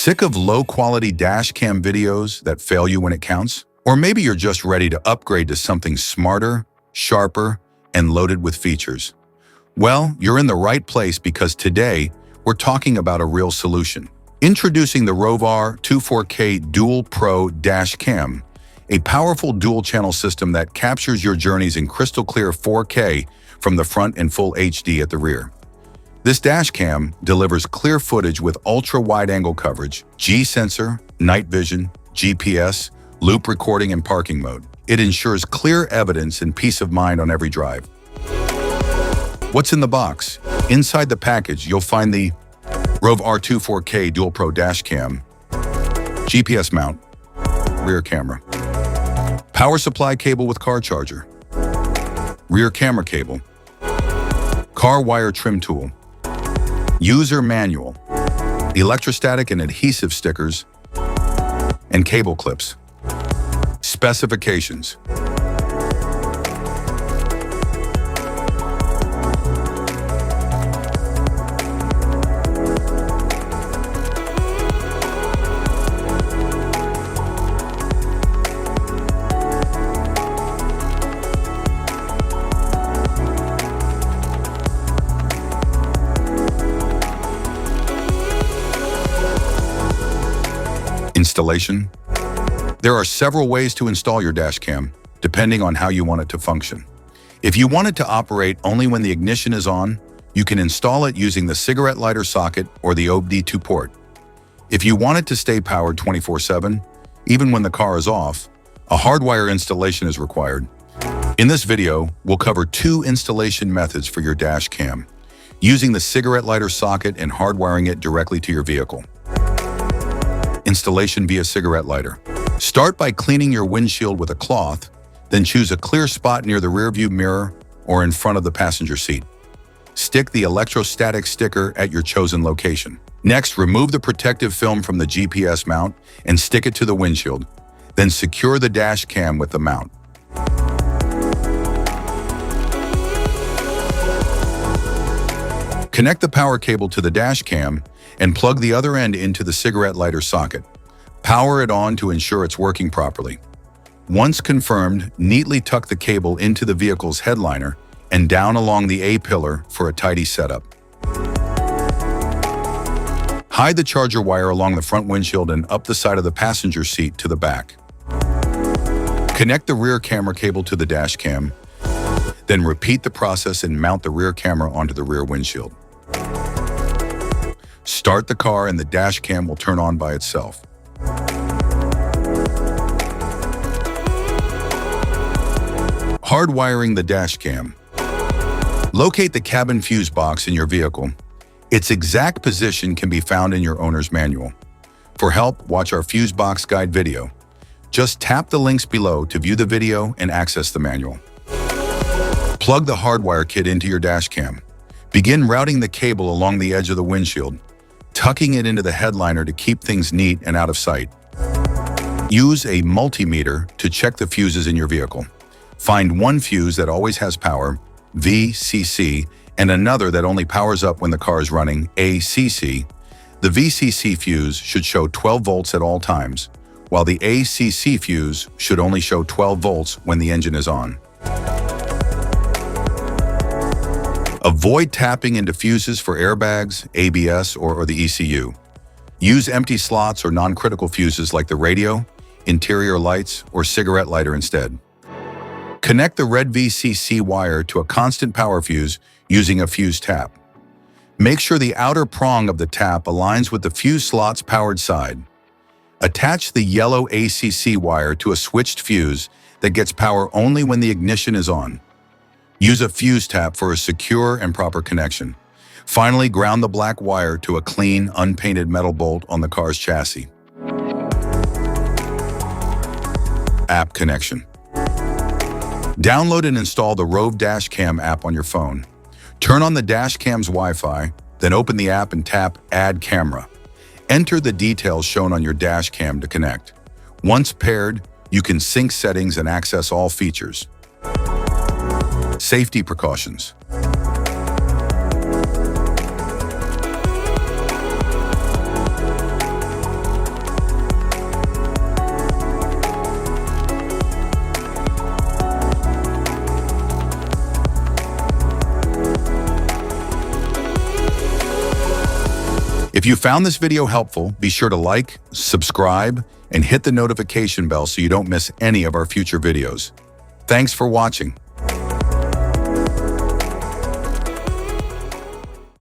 Sick of low-quality dash cam videos that fail you when it counts? Or maybe you're just ready to upgrade to something smarter, sharper, and loaded with features. Well, you're in the right place because today, we're talking about a real solution. Introducing the ROVE R2-4K Dual Pro Dash Cam, a powerful dual-channel system that captures your journeys in crystal-clear 4K from the front and full HD at the rear. This dash cam delivers clear footage with ultra-wide-angle coverage, G-sensor, night vision, GPS, loop recording, and parking mode. It ensures clear evidence and peace of mind on every drive. What's in the box? Inside the package, you'll find the ROVE R2-4K Dual Pro Dash Cam, GPS mount, rear camera, power supply cable with car charger, rear camera cable, car wire trim tool, user manual, electrostatic and adhesive stickers, and cable clips. Specifications. Installation. There are several ways to install your dash cam, depending on how you want it to function. If you want it to operate only when the ignition is on, you can install it using the cigarette lighter socket or the OBD2 port. If you want it to stay powered 24/7, even when the car is off, a hardwire installation is required. In this video, we'll cover two installation methods for your dash cam, using the cigarette lighter socket and hardwiring it directly to your vehicle. Installation via cigarette lighter. Start by cleaning your windshield with a cloth, then choose a clear spot near the rearview mirror or in front of the passenger seat. Stick the electrostatic sticker at your chosen location. Next, remove the protective film from the GPS mount and stick it to the windshield. Then secure the dash cam with the mount. Connect the power cable to the dash cam and plug the other end into the cigarette lighter socket. Power it on to ensure it's working properly. Once confirmed, neatly tuck the cable into the vehicle's headliner and down along the A-pillar for a tidy setup. Hide the charger wire along the front windshield and up the side of the passenger seat to the back. Connect the rear camera cable to the dash cam, then repeat the process and mount the rear camera onto the rear windshield. Start the car and the dash cam will turn on by itself. Hardwiring the dash cam. Locate the cabin fuse box in your vehicle. Its exact position can be found in your owner's manual. For help, watch our fuse box guide video. Just tap the links below to view the video and access the manual. Plug the hardwire kit into your dash cam. Begin routing the cable along the edge of the windshield, tucking it into the headliner to keep things neat and out of sight. Use a multimeter to check the fuses in your vehicle. Find one fuse that always has power, VCC, and another that only powers up when the car is running, ACC. The VCC fuse should show 12 volts at all times, while the ACC fuse should only show 12 volts when the engine is on. Avoid tapping into fuses for airbags, ABS, or the ECU. Use empty slots or non-critical fuses like the radio, interior lights, or cigarette lighter instead. Connect the red VCC wire to a constant power fuse using a fuse tap. Make sure the outer prong of the tap aligns with the fuse slot's powered side. Attach the yellow ACC wire to a switched fuse that gets power only when the ignition is on. Use a fuse tap for a secure and proper connection. Finally, ground the black wire to a clean, unpainted metal bolt on the car's chassis. App connection. Download and install the ROVE Dash Cam app on your phone. Turn on the dash cam's Wi-Fi, then open the app and tap Add Camera. Enter the details shown on your dash cam to connect. Once paired, you can sync settings and access all features. Safety precautions. If you found this video helpful, be sure to like, subscribe, and hit the notification bell so you don't miss any of our future videos. Thanks for watching.